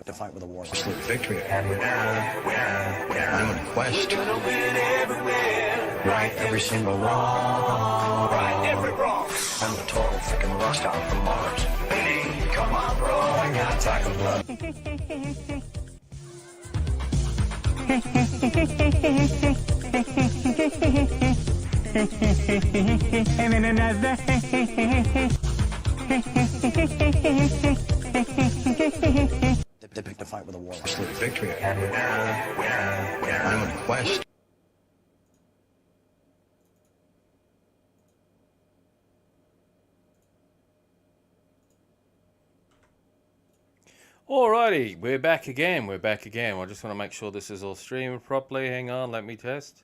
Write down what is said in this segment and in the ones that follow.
to fight with a warlock. Absolute victory. I'm on a quest. Right every single wrong. Right every wrong. I'm the total freaking rust out from Mars. Hey, come on, bro. I got attack of blood. They picked a fight with a warlock. Absolute victory. I'm on a quest. Alrighty, we're back again. I just want to make sure this is all streamed properly. Hang on, let me test.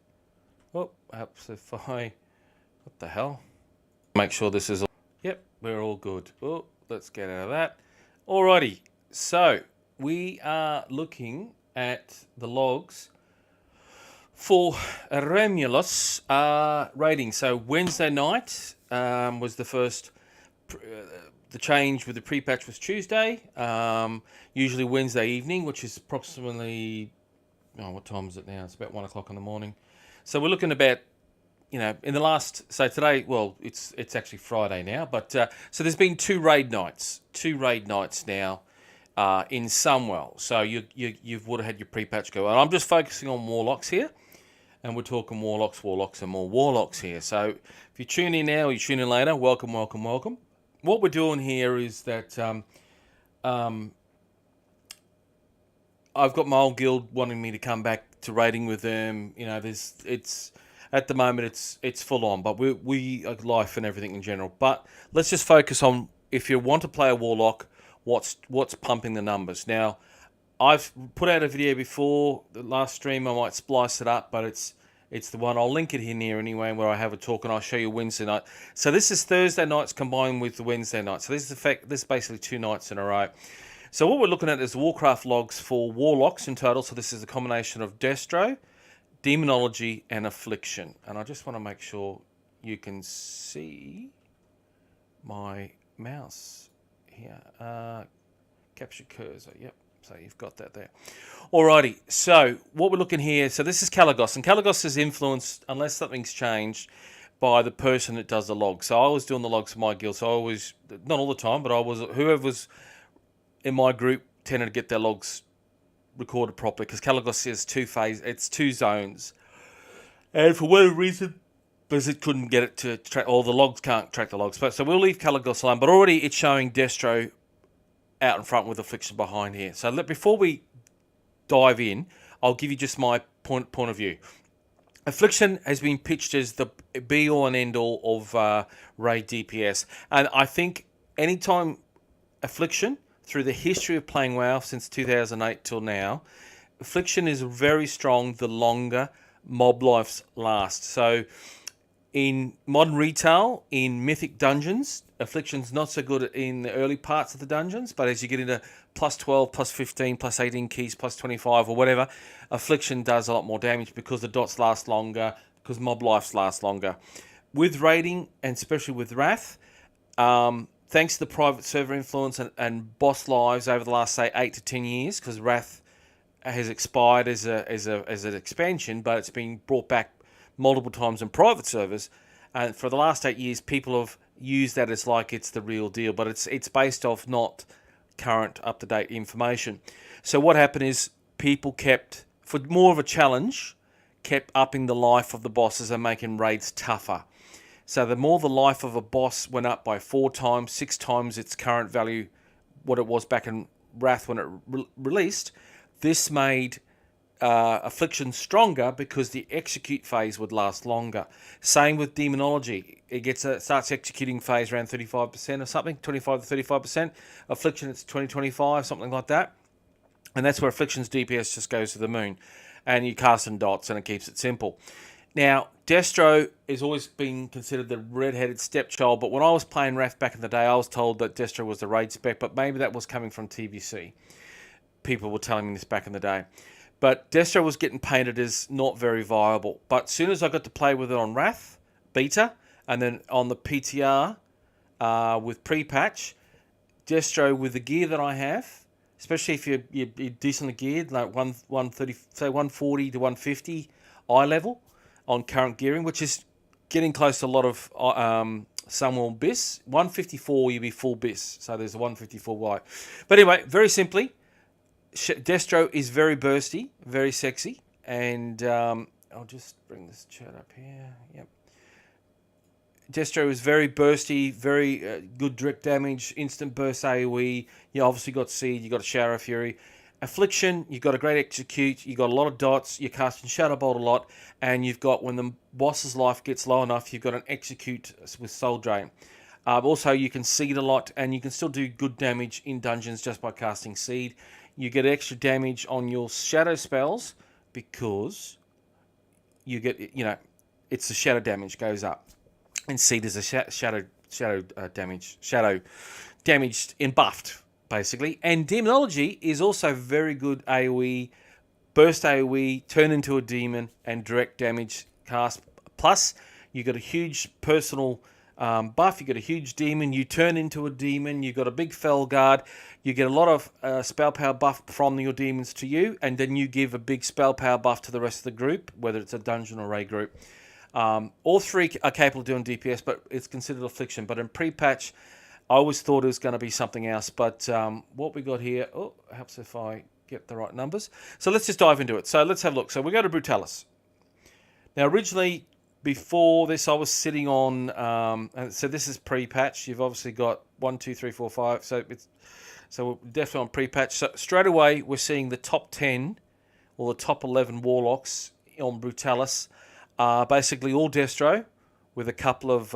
Oh, Amplify. What the hell? Make sure this is all... Yep, we're all good. Oh, let's get out of that. Alrighty, so we are looking at the logs for Remulus rating. So Wednesday night was the first... the change with the pre-patch was Tuesday, usually Wednesday evening, which is approximately, what time is it now? It's about 1 o'clock in the morning. So we're looking about, in the last, so today, well, it's actually Friday now, but so there's been two raid nights now in Sunwell. So you would have had your pre-patch go. And I'm just focusing on Warlocks here, and we're talking Warlocks, and more Warlocks here. So if you tune in now or you tune in later, welcome. What we're doing here is that I've got my old guild wanting me to come back to raiding with them. It's at the moment it's full on, but we life and everything in general. But let's just focus on, if you want to play a Warlock, what's pumping the numbers. Now, I've put out a video before the last stream. I might splice it up, but it's the one. I'll link it here near anyway, where I have a talk, and I'll show you Wednesday night. So this is Thursday nights combined with the Wednesday night. So this is basically 2 nights in a row. So what we're looking at is the Warcraft logs for Warlocks in total. So this is a combination of Destro, Demonology, and Affliction. And I just want to make sure you can see my mouse here. Capture cursor. Yep. So you've got that there. Alrighty, so what we're looking here, so this is Kalagos, and Kalagos is influenced, unless something's changed, by the person that does the logs. So I was doing the logs for my guild, so I always, not all the time, but whoever was in my group tended to get their logs recorded properly, because Kalagos is it's 2 zones. And for whatever reason, because it couldn't get it to track, or the logs can't track the logs. So we'll leave Kalagos alone, but already it's showing Destro out in front with Affliction behind here. So before we dive in, I'll give you just my point of view. Affliction has been pitched as the be-all and end-all of raid DPS. And I think anytime Affliction, through the history of playing WoW since 2008 till now, Affliction is very strong the longer mob lives last. So in modern retail, in mythic dungeons, Affliction's not so good in the early parts of the dungeons, but as you get into plus 12, plus 15, plus 18 keys, plus 25 or whatever, Affliction does a lot more damage because the dots last longer, because mob lives last longer. With raiding, and especially with Wrath, thanks to the private server influence and boss lives over the last, say, 8 to 10 years, because Wrath has expired as an expansion, but it's been brought back multiple times in private servers, and for the last 8 years, people have used that as like it's the real deal, but it's based off not current up-to-date information. So what happened is people kept, for more of a challenge, kept upping the life of the bosses and making raids tougher. So the more the life of a boss went up by 4 times, 6 times its current value, what it was back in Wrath when it released, this made Affliction stronger because the execute phase would last longer. Same with Demonology. It starts executing phase around 35% or something, 25 to 35%. Affliction, it's 20-25, something like that. And that's where Affliction's DPS just goes to the moon. And you cast in dots and it keeps it simple. Now, Destro has always been considered the red-headed stepchild, but when I was playing Wrath back in the day, I was told that Destro was the raid spec, but maybe that was coming from TVC. People were telling me this back in the day. But Destro was getting painted as not very viable. But as soon as I got to play with it on Wrath, beta, and then on the PTR with Prepatch, Destro, with the gear that I have, especially if you're decently geared, like 130, say 140 to 150 eye level on current gearing, which is getting close to a lot of Sunwell bis. 154, you'll be full bis. So there's a 154 Y. But anyway, very simply, Destro is very bursty, very sexy. And I'll just bring this chat up here. Yep. Destro is very bursty, very good direct damage, instant burst AoE. You obviously got Seed, you got a Shower of Fury. Affliction, you've got a great execute, you've got a lot of dots, you're casting Shadowbolt a lot, and you've got, when the boss's life gets low enough, you've got an execute with Soul Drain. Also, you can Seed a lot, and you can still do good damage in dungeons just by casting Seed. You get extra damage on your Shadow spells, because you get, it's the Shadow damage goes up. And Seed is a shadow damaged and buffed, basically. And Demonology is also very good AoE, burst AoE, turn into a demon, and direct damage cast. Plus, you got a huge personal buff. You got a huge demon. You turn into a demon. You got a big Felguard. You get a lot of spell power buff from your demons to you, and then you give a big spell power buff to the rest of the group, whether it's a dungeon or raid group. All three are capable of doing DPS, but it's considered Affliction. But in pre-patch, I always thought it was going to be something else. But what we got here, helps if I get the right numbers. So let's just dive into it. So let's have a look. So we go to Brutallus. Now, originally, before this, I was sitting on, and so this is pre-patch. You've obviously got 1, 2, 3, 4, 5. So we're definitely on pre-patch. So straight away, we're seeing the top 10 or the top 11 Warlocks on Brutallus. Basically all Destro with a couple of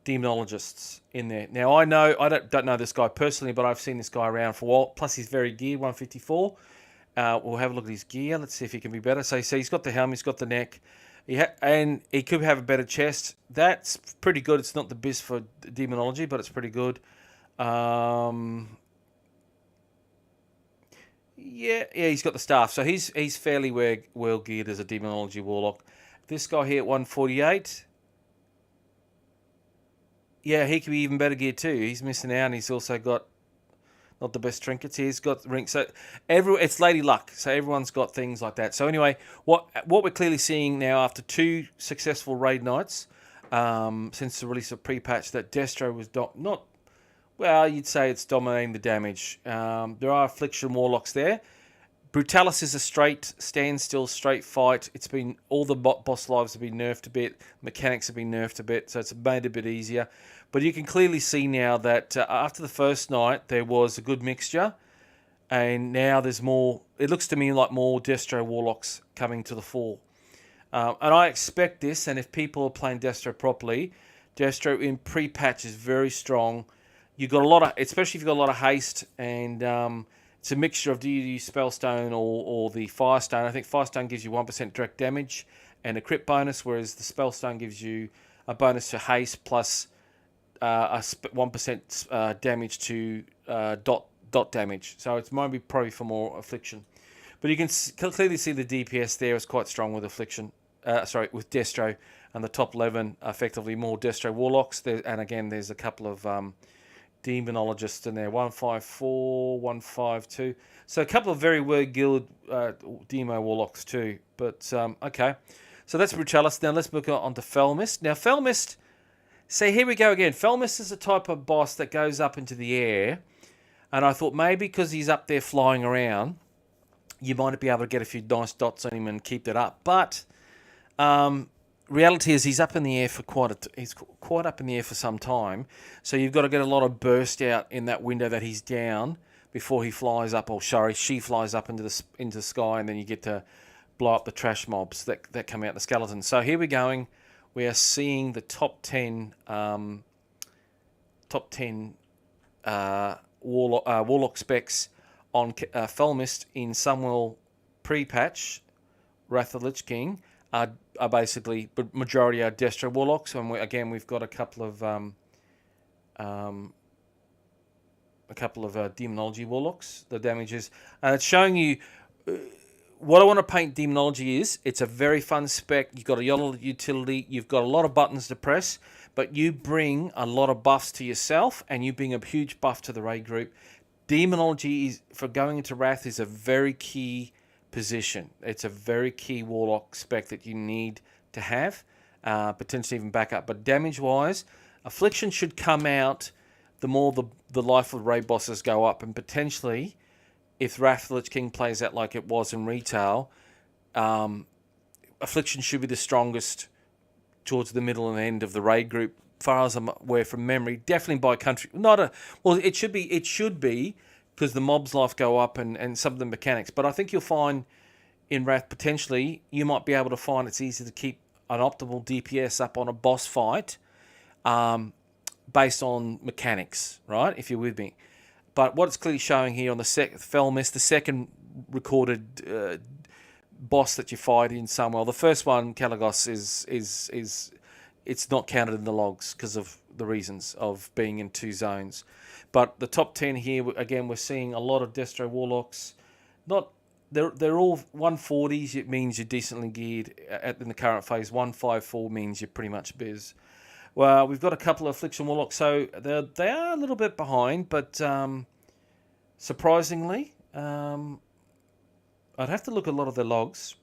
Demonologists in there. Now, I don't know this guy personally, but I've seen this guy around for a while. Plus, he's very geared, 154. We'll have a look at his gear. Let's see if he can be better. So he's got the helm, he's got the neck, and he could have a better chest. That's pretty good. It's not the best for Demonology, but it's pretty good. Yeah, he's got the staff. So he's fairly well geared as a Demonology Warlock. This guy here at 148. Yeah, he could be even better geared too. He's missing out, and he's also got not the best trinkets. He's got rings. So it's Lady Luck. So everyone's got things like that. So anyway, what we're clearly seeing now after 2 successful raid nights since the release of pre-patch, that Destro was not. Well, you'd say it's dominating the damage. There are Affliction Warlocks there. Brutallus is a standstill, straight fight. It's been, all the boss lives have been nerfed a bit. Mechanics have been nerfed a bit, so it's made it a bit easier. But you can clearly see now that after the first night, there was a good mixture. And now there's more, it looks to me like more Destro Warlocks coming to the fore. And I expect this, and if people are playing Destro properly, Destro in pre-patch is very strong. You've got a lot of, especially if you've got a lot of haste, and it's a mixture of, do you use Spellstone or the Firestone? I think Firestone gives you 1% direct damage and a crit bonus, whereas the Spellstone gives you a bonus to haste plus 1% damage to dot damage. So it's might be probably for more Affliction. But you can clearly see the DPS there is quite strong with Affliction. With Destro, and the top 11 effectively more Destro Warlocks. And again, there's a couple of Demonologists in there, 154, 152. So a couple of very well guild Demo Warlocks too. But okay, so that's Brutallus. Now let's move on to Felmyst. Now Felmyst, see, here we go again. Felmyst is a type of boss that goes up into the air, and I thought maybe because he's up there flying around, you might be able to get a few nice dots on him and keep that up. But reality is he's up in the air for he's quite up in the air for some time. So you've got to get a lot of burst out in that window that he's down before he flies up, or sorry, she flies up into the sky, and then you get to blow up the trash mobs that come out, the skeletons. So here we're going. We are seeing the top 10 Warlock specs on Felmyst in Sunwell pre-patch. Wrath of the Lich King are basically, but majority are Destro Warlocks, and we've got a couple of Demonology Warlocks. The damages, and it's showing you what I want to paint Demonology is. It's a very fun spec. You've got a lot of utility. You've got a lot of buttons to press, but you bring a lot of buffs to yourself, and you bring a huge buff to the raid group. Demonology is, for going into Wrath, is a very key position. It's a very key Warlock spec that you need to have, potentially even back up. But damage-wise, Affliction should come out the more the life of raid bosses go up, and potentially, if Wrath Lich King plays out like it was in retail, Affliction should be the strongest towards the middle and end of the raid group, far as I'm aware from memory. Definitely by country. It should be because the mob's life go up and some of the mechanics. But I think you'll find in Wrath, potentially, you might be able to find it's easy to keep an optimal DPS up on a boss fight based on mechanics, right? If you're with me. But what it's clearly showing here on the Felmyst, the second recorded boss that you fight in Sunwell. The first one, Kil'Jaeden, is it's not counted in the logs because of the reasons of being in 2 zones. But the top 10 here, again, we're seeing a lot of Destro Warlocks. They're all 140s. It means you're decently geared in the current phase. 154 means you're pretty much biz. Well, we've got a couple of Affliction Warlocks, so they are a little bit behind, but surprisingly, I'd have to look at a lot of their logs.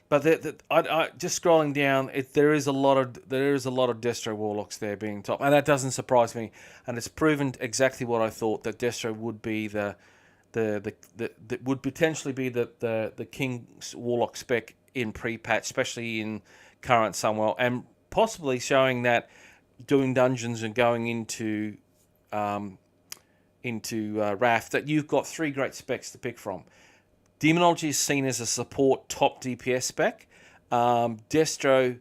But I just scrolling down, there is a lot of Destro Warlocks there being top, and that doesn't surprise me. And it's proven exactly what I thought, that Destro would be would potentially be the King's Warlock spec in pre-patch, especially in current Sunwell, and possibly showing that doing dungeons and going into Wrath, that you've got 3 great specs to pick from. Demonology is seen as a support top DPS spec. Destro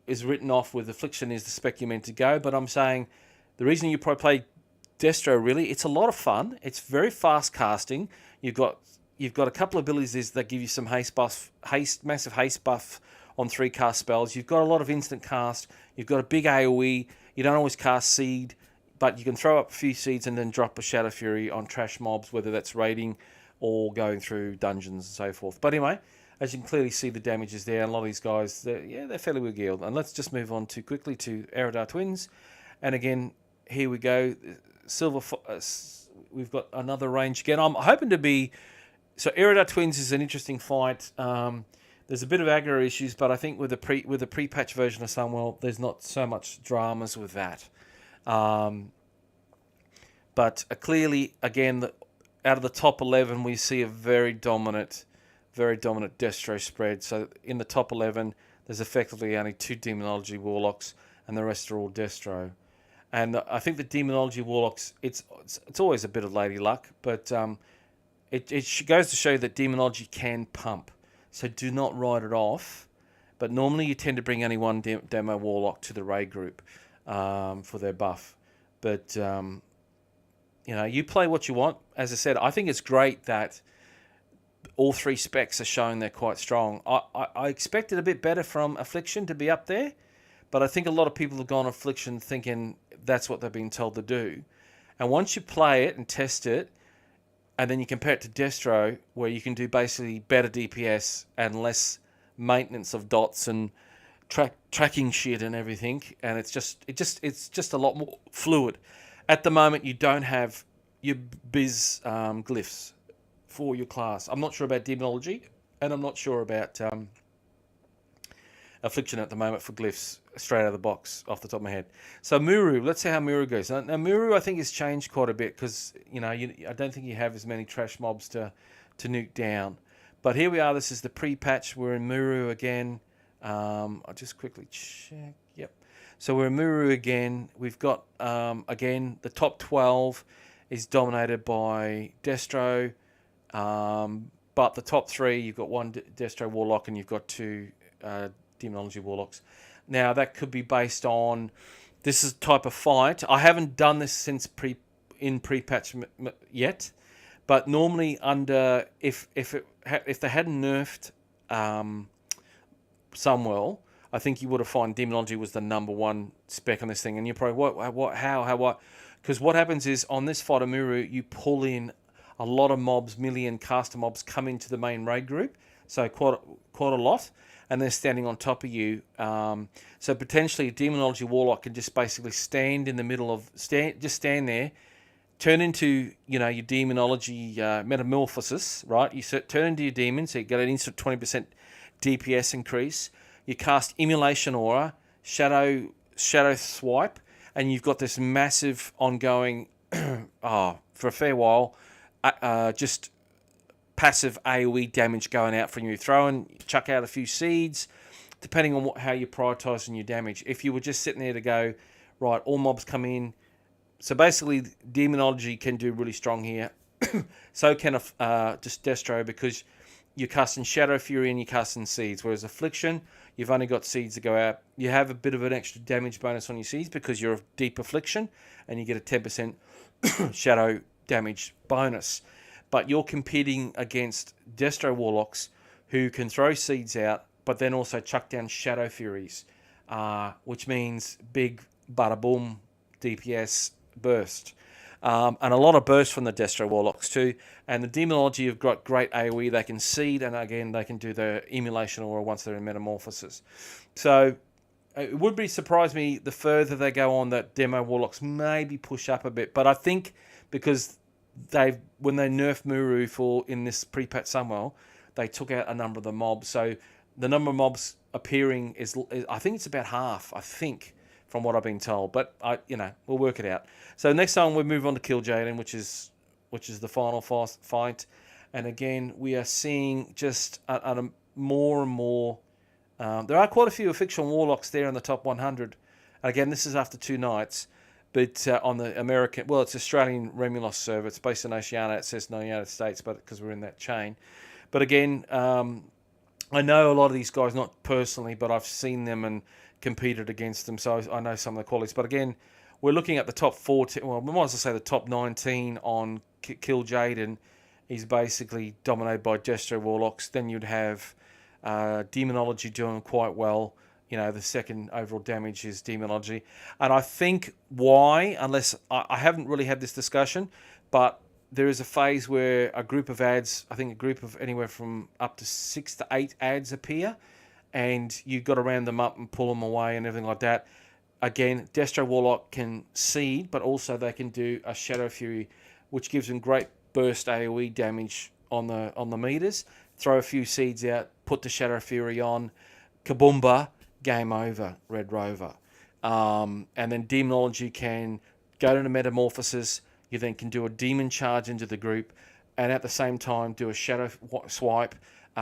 is written off with Affliction is the spec you're meant to go, but I'm saying the reason you probably play Destro, really, it's a lot of fun. It's very fast casting. You've got a couple of abilities that give you some massive haste buff on 3 cast spells. You've got a lot of instant cast. You've got a big AoE. You don't always cast seed, but you can throw up a few seeds and then drop a Shadow Fury on trash mobs, whether that's raiding or going through dungeons and so forth. But anyway, as you can clearly see, the damage is there. And a lot of these guys, they're fairly well geared. And let's just move on quickly to Eredar Twins. And again, here we go. We've got another range again. I'm hoping to be... So Eredar Twins is an interesting fight. There's a bit of aggro issues, but I think with the pre-patch version of Sunwell, there's not so much dramas with that. But clearly, again, out of the top 11, we see a very dominant Destro spread. So in the top 11, there's effectively only 2 Demonology Warlocks, and the rest are all Destro. And I think the Demonology Warlocks, it's always a bit of lady luck, but it goes to show that Demonology can pump. So do not write it off. But normally you tend to bring only one Demo Warlock to the raid group for their buff. But, you play what you want. As I said, I think it's great that all 3 specs are showing they're quite strong. I expected a bit better from Affliction to be up there. But I think a lot of people have gone Affliction thinking that's what they've been told to do. And once you play it and test it, and then you compare it to Destro, where you can do basically better DPS and less maintenance of dots and tracking shit and everything, and it's just a lot more fluid. At the moment, you don't have your biz glyphs for your class. I'm not sure about Demonology, and I'm not sure about Affliction at the moment for glyphs straight out of the box off the top of my head. So Muru, let's see how Muru goes. Now Muru, I think, has changed quite a bit because I don't think you have as many trash mobs to nuke down. But here we are. This is the pre-patch. We're in Muru again. I'll just quickly check. Yep. So we're in Muru again. We've got again the top 12 is dominated by Destro, but the top 3 you've got 1 Destro Warlock and you've got 2 Demonology Warlocks. Now that could be based on this is type of fight. I haven't done this since pre-patch yet, but normally under if they hadn't nerfed Sunwell, I think you would have found Demonology was the #1 spec on this thing. And you're probably what? Because what happens is on this fight of Muru, you pull in a lot of mobs, million caster mobs come into the main raid group, so quite a lot. And they're standing on top of you. So potentially a Demonology Warlock can just basically stand in the middle of... Just stand there turn into, your Demonology Metamorphosis, right? You turn into your demon, so you get an instant 20% DPS increase. You cast Immolation Aura, Shadow Swipe, and you've got this massive ongoing, for a fair while, just passive AoE damage going out from you. Chuck out a few seeds, depending on how you're prioritising your damage. If you were just sitting there to go, right, all mobs come in. So basically, Demonology can do really strong here. So can just Destro, because you're casting Shadow Fury and you're casting Seeds. Whereas Affliction, you've only got Seeds to go out. You have a bit of an extra damage bonus on your Seeds because you're a Deep Affliction, and you get a 10% Shadow damage bonus. But you're competing against Destro Warlocks who can throw Seeds out, but then also chuck down Shadow Furies, which means big bada boom DPS burst. And a lot of burst from the Destro Warlocks too. And the Demonology have got great AoE. They can seed, and again, they can do the Immolation Aura once they're in Metamorphosis. So it would surprise me the further they go on that Demo Warlocks maybe push up a bit. But I think because when they nerfed Muru in this Prepatch Sunwell, they took out a number of the mobs. So the number of mobs appearing is I think it's about half, from what I've been told. But we'll work it out. So next time we move on to Kil'Jaeden, which is the final fight. And again, we are seeing just a more and more. There are quite a few Affliction Warlocks there in the top 100. Again, this is after 2 nights. But on the it's Australian Remulos server. It's based in Oceania. It says no United States, but because we're in that chain. But again, I know a lot of these guys, not personally, but I've seen them and competed against them, so I know some of the qualities. But again, we're looking at the top 14. Well, we might as well say the top 19 on Kil'Jaeden is basically dominated by Destro Warlocks. Then you'd have Demonology doing quite well. The second overall damage is Demonology. And I think why, unless I haven't really had this discussion, but there is a phase where a group of ads, I think a group of anywhere from up to 6 to 8 ads appear, and you've got to round them up and pull them away and everything like that. Again, Destro Warlock can seed, but also they can do a Shadow Fury, which gives them great burst AoE damage on the meters. Throw a few seeds out, put the Shadow Fury on, kaboomba, game over, Red Rover. And then Demonology can go to Metamorphosis. You then can do a Demon Charge into the group, and at the same time do a Shadow Swipe,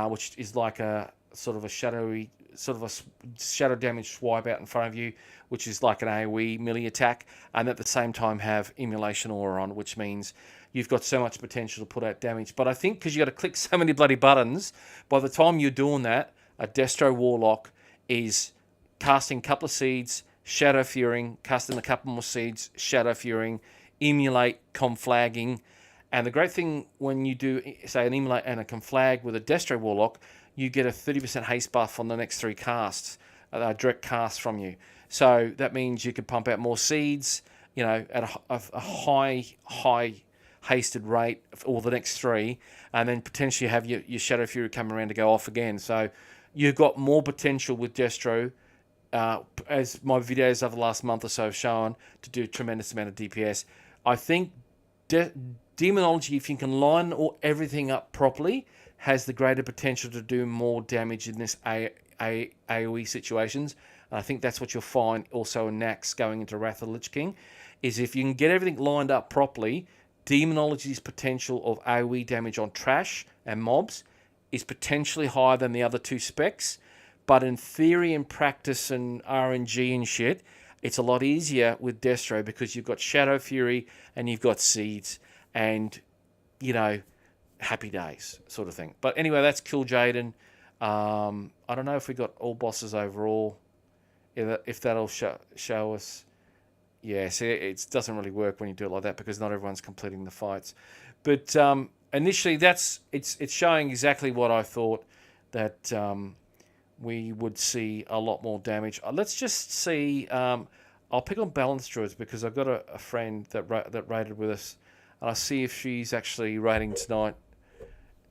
which is like a sort of a shadowy, sort of a shadow damage swipe out in front of you, which is like an AoE melee attack, and at the same time have Immolation Aura on, which means you've got so much potential to put out damage. But I think because you got to click so many bloody buttons, by the time you're doing that, a Destro Warlock is casting a couple of seeds, Shadow Furying, casting a couple more seeds, Shadow Furying, Immolate, Conflagging. And the great thing when you do, say, an Immolate and a Conflag with a Destro Warlock, you get a 30% haste buff on the next 3 casts, direct casts from you. So that means you can pump out more seeds, at a high hasted rate for the next 3, and then potentially have your Shadow Fury come around to go off again. So you've got more potential with Destro, as my videos over the last month or so have shown, to do a tremendous amount of DPS. I think Demonology, if you can line everything up properly, has the greater potential to do more damage in this AoE situations. And I think that's what you'll find also in Nax going into Wrath of the Lich King, is if you can get everything lined up properly, Demonology's potential of AoE damage on trash and mobs is potentially higher than the other 2 specs. But in theory and practice and RNG and shit, it's a lot easier with Destro because you've got Shadow Fury and you've got Seeds and, happy days sort of thing. But anyway, that's Kil'Jaeden. I don't know if we got all bosses overall, if that'll show us. Yeah, see, it doesn't really work when you do it like that because not everyone's completing the fights. But initially, it's showing exactly what I thought, that we would see a lot more damage. Let's just see. I'll pick on Balanced Druids because I've got a friend that raided with us, and I'll see if she's actually raiding tonight.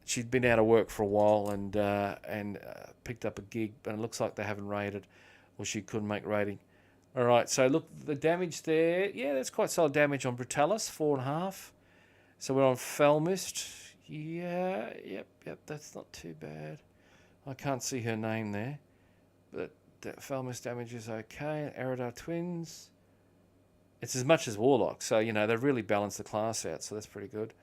She'd been out of work for a while and picked up a gig, but it looks like they haven't raided, or she couldn't make raiding. All right, so look, the damage there, yeah, that's quite solid damage on Brutallus, 4.5. So we're on Felmyst. Yeah, yep, that's not too bad. I can't see her name there, but that Felmyst damage is okay. Eredar twins. It's as much as Warlock, so, you know, they've really balanced the class out, so that's pretty good.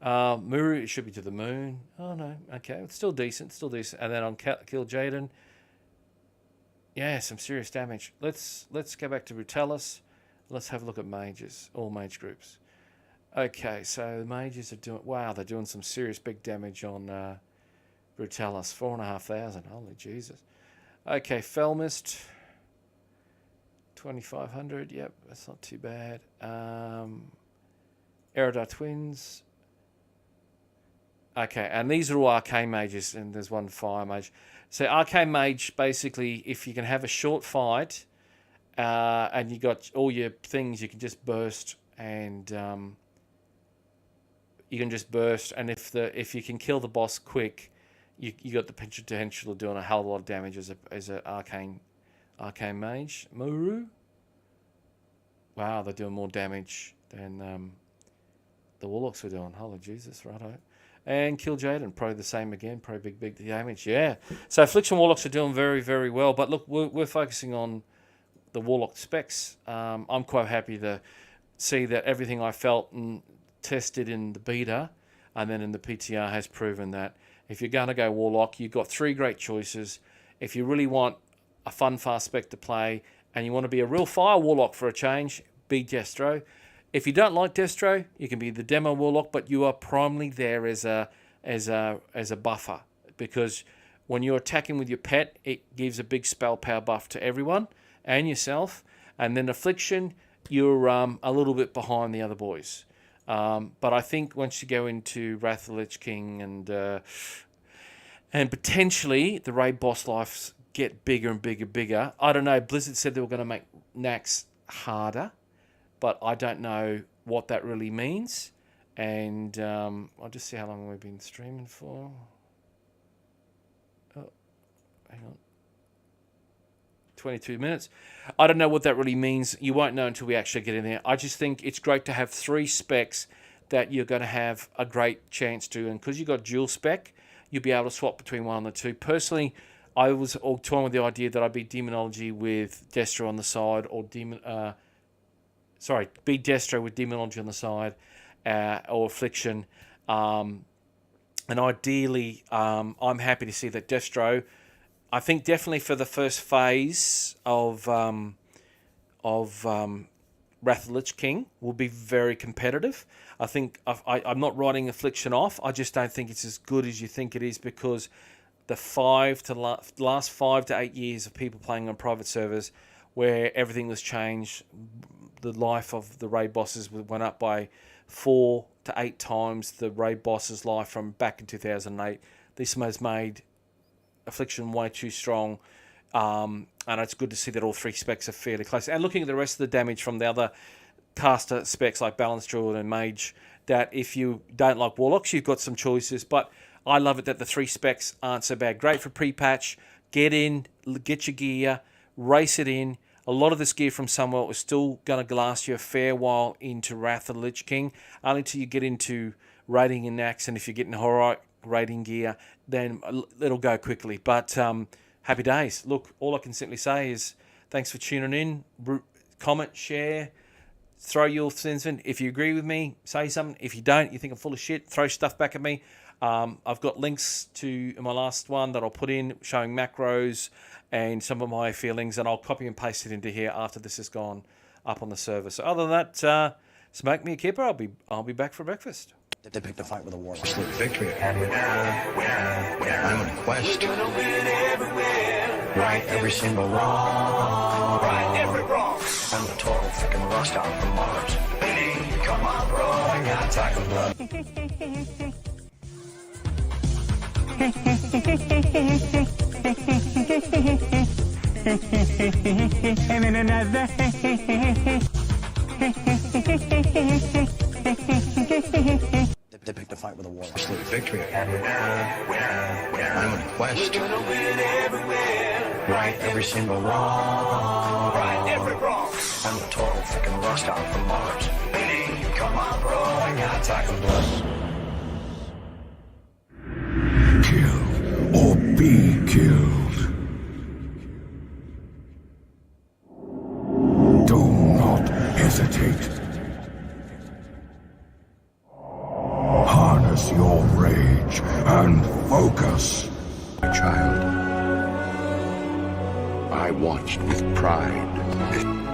Muru, it should be to the moon. Oh, no, okay, it's still decent. And then on Kil'Jaeden, yeah, some serious damage. Let's go back to Brutallus. Let's have a look at mages, all mage groups. Okay, so the mages are doing... Wow, they're doing some serious big damage on Brutallus. 4,500. Holy Jesus. Okay, Felmyst. 2,500. Yep, that's not too bad. Eredar twins. Okay, and these are all arcane mages, and there's one fire mage. So arcane mage, basically, if you can have a short fight, and you got all your things, you can just burst, and if you can kill the boss quick, you got the potential of doing a hell of a lot of damage as an arcane mage. Muru. Wow, they're doing more damage than the Warlocks were doing. Holy Jesus, righto. And Kil'Jaeden, probably the same again, probably big damage. Yeah. So Affliction Warlocks are doing very, very well. But look, we're focusing on the Warlock specs. I'm quite happy to see that everything I felt and tested in the beta and then in the PTR has proven that if you're going to go Warlock, you've got 3 great choices. If you really want a fun, fast spec to play and you want to be a real fire Warlock for a change, be Destro. If you don't like Destro, you can be the Demo Warlock, but you are primarily there as a buffer, because when you're attacking with your pet, it gives a big spell power buff to everyone and yourself. And then Affliction, you're a little bit behind the other boys. But I think once you go into Wrath of the Lich King and potentially the raid boss lives get bigger and bigger. I don't know. Blizzard said they were going to make Nax harder, but I don't know what that really means. And I'll just see how long we've been streaming for. Oh, hang on. 22 minutes. I don't know what that really means. You won't know until we actually get in there. I just think it's great to have 3 specs that you're going to have a great chance to. And because you've got dual spec, you'll be able to swap between one and the two. Personally, I was all torn with the idea that I'd be Demonology with Destro on the side, or be Destro with Demonology on the side, or Affliction. And ideally, I'm happy to see that Destro, I think definitely for the first phase of Wrath of the Lich King will be very competitive. I think I'm not writing Affliction off. I just don't think it's as good as you think it is, because the last 5 to 8 years of people playing on private servers where everything was changed, the life of the raid bosses went up by 4 to 8 times the raid boss's life from back in 2008. This has made Affliction way too strong, and it's good to see that all 3 specs are fairly close. And looking at the rest of the damage from the other caster specs like Balance Druid and Mage, that if you don't like Warlocks, you've got some choices, but I love it that the 3 specs aren't so bad. Great for pre-patch. Get in, get your gear, race it in. A lot of this gear from Sunwell is still going to last you a fair while into Wrath of the Lich King, only until you get into raiding in Nax, and if you're getting heroic raiding gear, then it'll go quickly. But happy days. Look, all I can simply say is thanks for tuning in. Comment, share, throw your things in. If you agree with me, say something. If you don't, you think I'm full of shit, throw stuff back at me. I've got links to my last one that I'll put in showing macros and some of my feelings, and I'll copy and paste it into here after this has gone up on the server. So other than that, smoke me a kipper. I'll be back for breakfast. They picked a fight with a warlock. Absolute victory. I'm on a quest. Right every single wrong. Right every wrong. I'm the total freaking rust out from Mars. Baby, come on, bro, I got tackle blood. And then another. They picked a fight with a warlock. Absolute victory. I'm on a quest. Right every single wrong. Right every wrong. I'm the total freaking rust out from Mars. Hey, come on, bro, I got tackle. Kill or be killed. Do not hesitate. Harness your rage and focus. Child, I watched with pride.